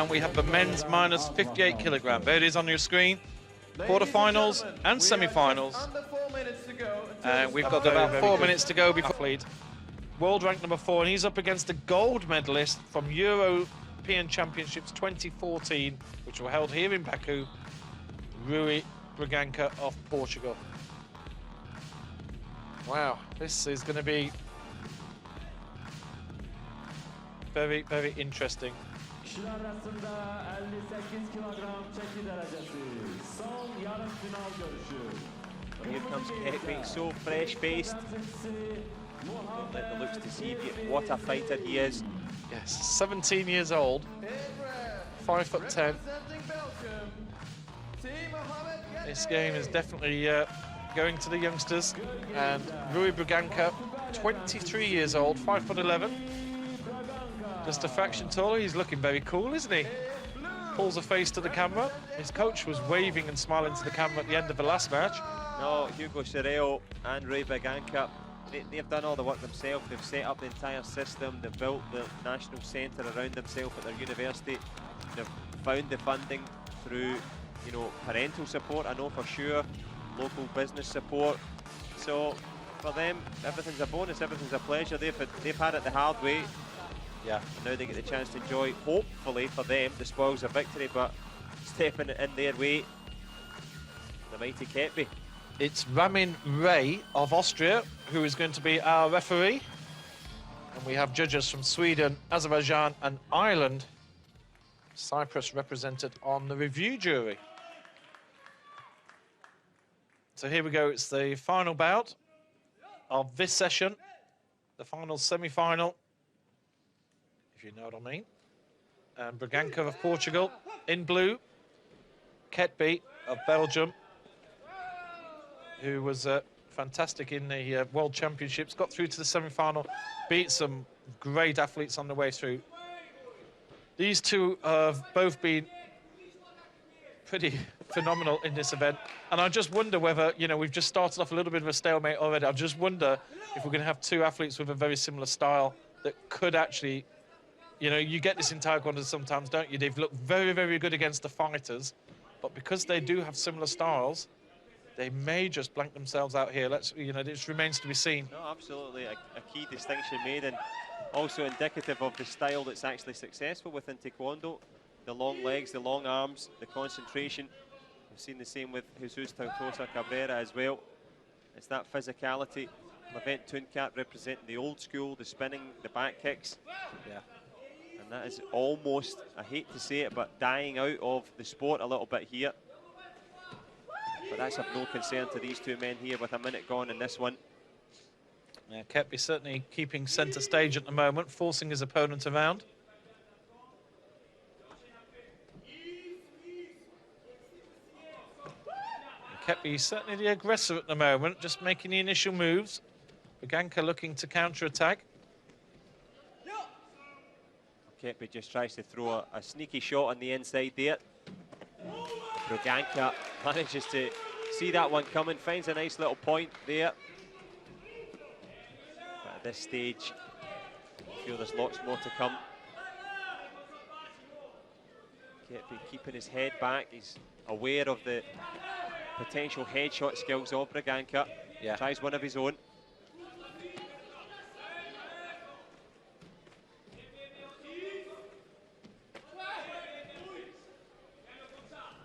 and we have the men's minus 58 kilogram. There it is on your screen. Quarterfinals and semi-finals. And we've got about 4 minutes to go before athlete. World rank number 4, and he's up against a gold medalist from European Championships 2014, which were held here in Baku, Rui Braganca of Portugal. Wow, this is going to be very, very interesting. Kişiler arasında 58 kilogram çeki derecesi. Son yarım final görüşü. Here comes Ketbi, so fresh-faced. Don't let the looks deceive you. What a fighter he is. Yes, 17 years old, 5'10". This game is definitely going to the youngsters. And Rui Braganca, 23 years old, 5'11". Just a fraction taller. He's looking very cool, isn't he? Pulls a face to the camera. His coach was waving and smiling to the camera at the end of the last match. No, Hugo Sorrell and Rui Braganca, they've done all the work themselves. They've set up the entire system. They've built the national centre around themselves at their university. They've found the funding through, you know, parental support, I know for sure, local business support. So for them, everything's a bonus, everything's a pleasure. They've had it the hard way. Yeah. And now they get the chance to enjoy, hopefully for them, the spoils of victory, but stepping in their way, the mighty Ketbi. It's Ramin Ray of Austria who is going to be our referee. And we have judges from Sweden, Azerbaijan and Ireland. Cyprus represented on the review jury. So here we go, it's the final bout of this session, the final semi-final, if you know what I mean. And Braganca of Portugal in blue, Ketbi of Belgium, who was fantastic in the World Championships, got through to the semi-final, beat some great athletes on the way through. These two have both been pretty phenomenal in this event, and I just wonder whether, you know, we've just started off a little bit of a stalemate already. I just wonder if we're going to have two athletes with a very similar style that could actually, you know, you get this in Taekwondo sometimes, don't you? They've looked very, very good against the fighters, but because they do have similar styles, they may just blank themselves out here. Let's, you know, this remains to be seen. No, absolutely, a key distinction made, and also indicative of the style that's actually successful within Taekwondo. The long legs, the long arms, the concentration. We've seen the same with Jesus Tautosa Cabrera as well. It's that physicality. Levent Tunkat representing the old school, the spinning, the back kicks. Yeah. And that is almost, I hate to say it, but dying out of the sport a little bit here. But that's of no concern to these two men here with a minute gone in this one. Yeah, Ketbi certainly keeping centre stage at the moment, forcing his opponent around. Ketbi certainly the aggressor at the moment, just making the initial moves. Braganca looking to counter-attack. Ketbi just tries to throw a sneaky shot on the inside there. Braganca manages to see that one coming, finds a nice little point there. But at this stage, I feel there's lots more to come. Ketbi keeping his head back, he's aware of the potential headshot skills of Braganca. Yeah. Tries one of his own.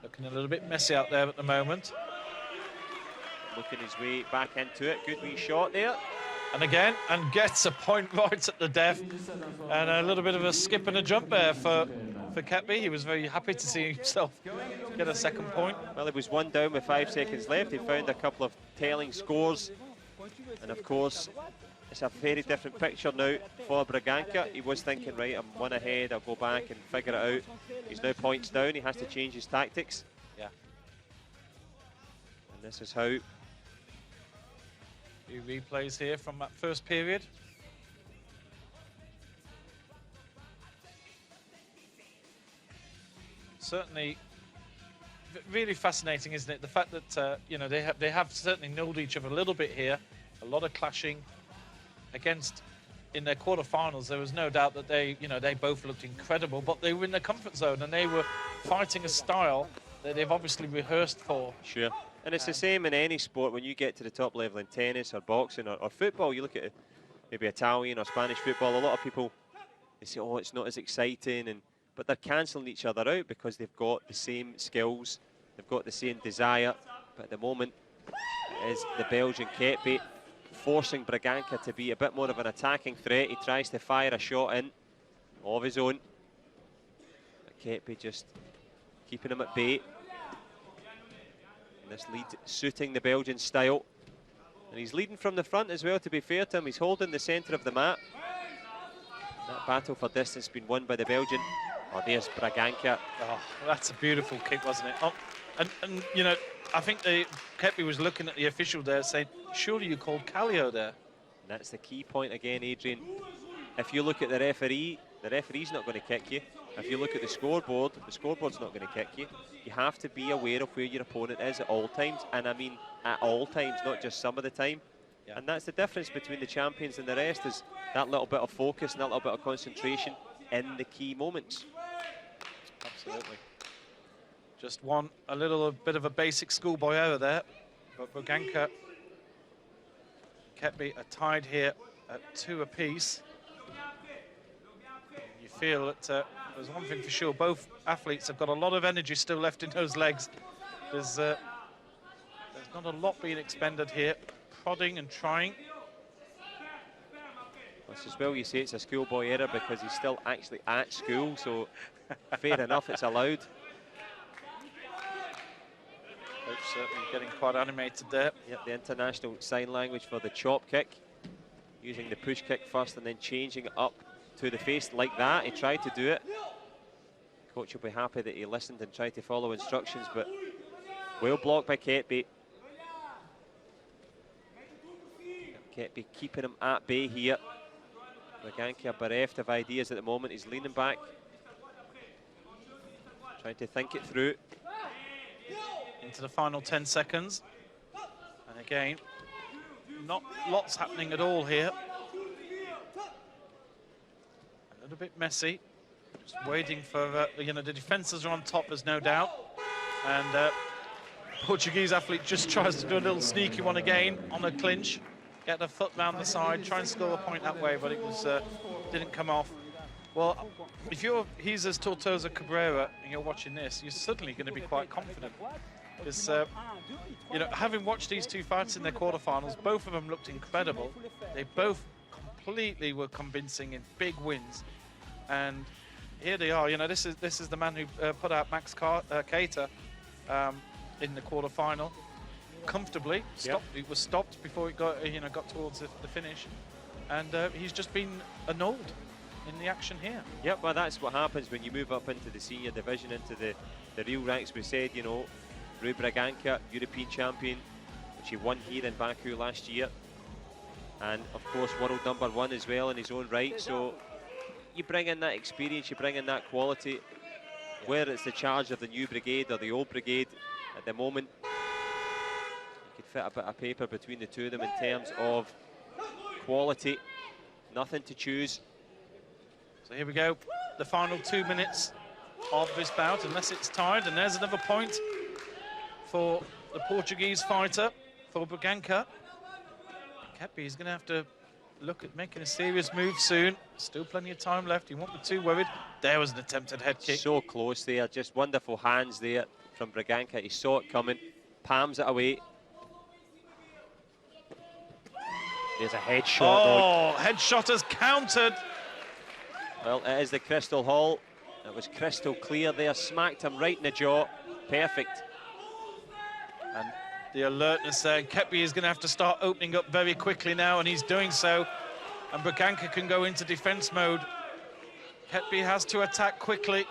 Looking a little bit messy out there at the moment. Looking his way back into it. Good wee shot there. And again, and gets a point right at the death. And a little bit of a skip and a jump there for Ketbi. He was very happy to see himself get a second point. Well, it was one down with 5 seconds left. He found a couple of telling scores. And of course, it's a very different picture now for Braganca. He was thinking, right, I'm one ahead, I'll go back and figure it out. He's now points down, he has to change his tactics. Yeah. And this is how. Few replays here from that first period. Certainly, really fascinating, isn't it? The fact that you know, they have certainly known each other a little bit here. A lot of clashing against in their quarterfinals, there was no doubt that they both looked incredible, but they were in their comfort zone and they were fighting a style that they've obviously rehearsed for. Sure. And it's the same in any sport. When you get to the top level in tennis or boxing or football, you look at maybe Italian or Spanish football, a lot of people, they say, oh, it's not as exciting, but they're cancelling each other out because they've got the same skills, they've got the same desire. But at the moment, it is the Belgian Ketbi forcing Braganca to be a bit more of an attacking threat. He tries to fire a shot in of his own. But Ketbi just keeping him at bay. And this lead suiting the Belgian style. And he's leading from the front as well, to be fair to him. He's holding the centre of the mat. That battle for distance been won by the Belgian. Oh, there's Braganca. Oh, that's a beautiful kick, wasn't it? Oh, and you know, I think Ketbi was looking at the official there saying, surely you called Kallio there. And that's the key point again, Adrian. If you look at the referee's not going to kick you. If you look at the scoreboard's not going to kick you. You have to be aware of where your opponent is at all times. And I mean at all times, not just some of the time. Yeah. And that's the difference between the champions and the rest, is that little bit of focus and that little bit of concentration in the key moments. Absolutely. Just a little bit of a basic schoolboy error there. But Braganca, Ketbi are tied here at 2 apiece. You feel that there's one thing for sure, both athletes have got a lot of energy still left in those legs. There's not a lot being expended here, prodding and trying. That's as well you say it's a schoolboy error because he's still actually at school, so fair enough, it's allowed. Both certainly getting quite animated there. Yep, the international sign language for the chop kick. Using the push kick first and then changing it up to the face like that. He tried to do it. Coach will be happy that he listened and tried to follow instructions, but well blocked by Ketbi. Ketbi keeping him at bay here. Braganca bereft of ideas at the moment. He's leaning back, trying to think it through. Into the final 10 seconds. And again, not lots happening at all here. A little bit messy. Just waiting for, the defences are on top, there's no doubt. And Portuguese athlete just tries to do a little sneaky one again on a clinch. Get the foot round the side, try and score a point that way, but it was didn't come off. Well, if you're Jesus Tortosa Cabrera and you're watching this, you're suddenly going to be quite confident. Because, having watched these two fights in their quarterfinals, both of them looked incredible. They both completely were convincing in big wins. And here they are. This is the man who put out Max Cater in the quarterfinal comfortably. Stopped. Yep. It was stopped before it got towards the finish, and he's just been annulled in the action here. Yep, well, that's what happens when you move up into the senior division, into the real ranks. We said, Rui Braganca, European champion, which he won here in Baku last year, and of course world #1 as well in his own right. So you bring in that experience, you bring in that quality. Whether it's the charge of the new brigade or the old brigade, at the moment you could fit a bit of paper between the two of them in terms of quality. Nothing to choose. So here we go, the final 2 minutes of this bout, unless it's tied, and there's another point for the Portuguese fighter, for Braganca. Ketbi is going to have to look at making a serious move soon. Still plenty of time left. He won't be too worried. There was an attempted head kick. So close there. Just wonderful hands there from Braganca. He saw it coming, palms it away. There's a headshot. Oh, headshot has countered. Well, it is the Crystal Hall. It was crystal clear there. Smacked him right in the jaw. Perfect. And the alertness there. Ketbi is going to have to start opening up very quickly now, and he's doing so. And Braganca can go into defense mode. Ketbi has to attack quickly.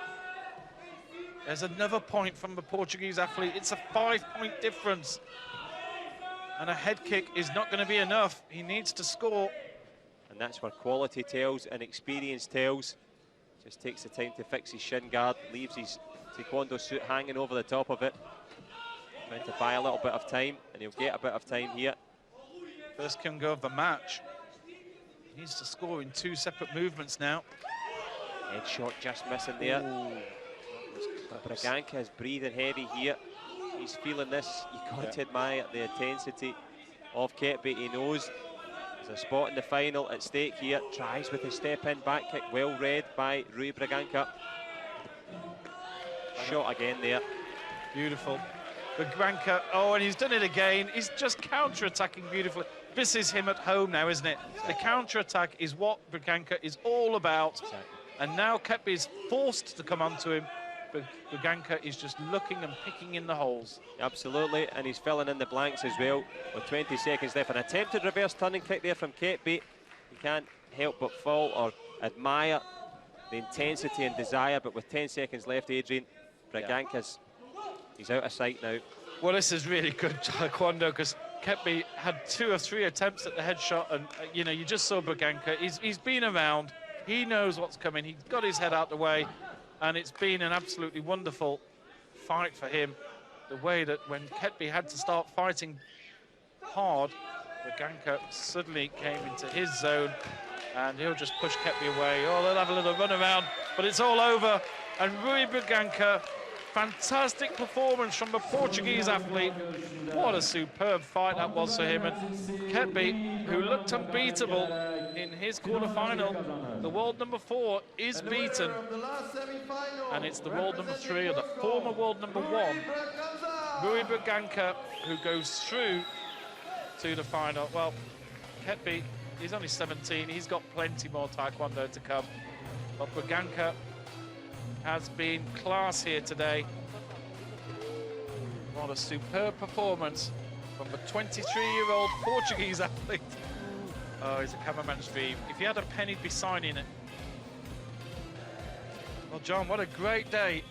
There's another point from the Portuguese athlete. It's a 5-point difference. And a head kick is not going to be enough. He needs to score. And that's where quality tells and experience tells. Just takes the time to fix his shin guard, leaves his Taekwondo suit hanging over the top of it. Trying to buy a little bit of time, and he'll get a bit of time here. First Kungo of the match. Needs to score in 2 separate movements now. Headshot just missing there. Braganca is breathing heavy here. He's feeling this. You got to admire the intensity of Ketbi. He knows there's a spot in the final at stake here. Tries with his step-in back kick, well read by Rui Braganca. Shot again there. Beautiful. Braganca, oh, and he's done it again. He's just counter-attacking beautifully. This is him at home now, isn't it? The counter-attack is what Braganca is all about. Exactly. And now Ketbi is forced to come onto him. But Braganca is just looking and picking in the holes. Absolutely, and he's filling in the blanks as well with 20 seconds left. An attempted reverse turning kick there from Ketbi. You can't help but fall or admire the intensity and desire, but with 10 seconds left, Adrian, Braganca's, he's out of sight now. Well, this is really good Taekwondo, because Ketbi had 2 or 3 attempts at the headshot, and you know, you just saw Braganca. He's been around, he knows what's coming, he's got his head out the way, and it's been an absolutely wonderful fight for him. The way that when Ketbi had to start fighting hard, Braganca suddenly came into his zone, and he'll just push Ketbi away. Oh, they'll have a little run around, but it's all over. And Rui Braganca, fantastic performance from the Portuguese athlete. What a superb fight that was for him. And Ketbi, who looked unbeatable in his quarter-final, the world number 4 is beaten. And it's the world number 3, or the former world number 1, Rui Braganca, who goes through to the final. Well, Ketbi, he's only 17. He's got plenty more Taekwondo to come. But Braganca has been class here today. What a superb performance from the 23-year-old Portuguese athlete. Oh, he's a cameraman's dream. If he had a pen, he'd be signing it. Well, John, what a great day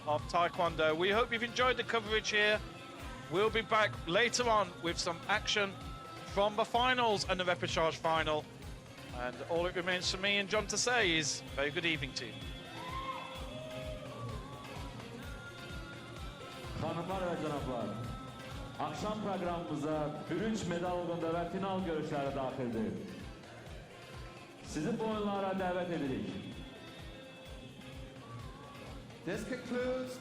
of Taekwondo. We hope you've enjoyed the coverage here. We'll be back later on with some action from the finals and the repechage final. And all it remains for me and John to say is very good evening to you. Hanımlar ve canaplar, akşam programımıza bürünç medal uğrunda ve final görüşleri daxildir. Sizi bu oyunlara davet edirik. This concludes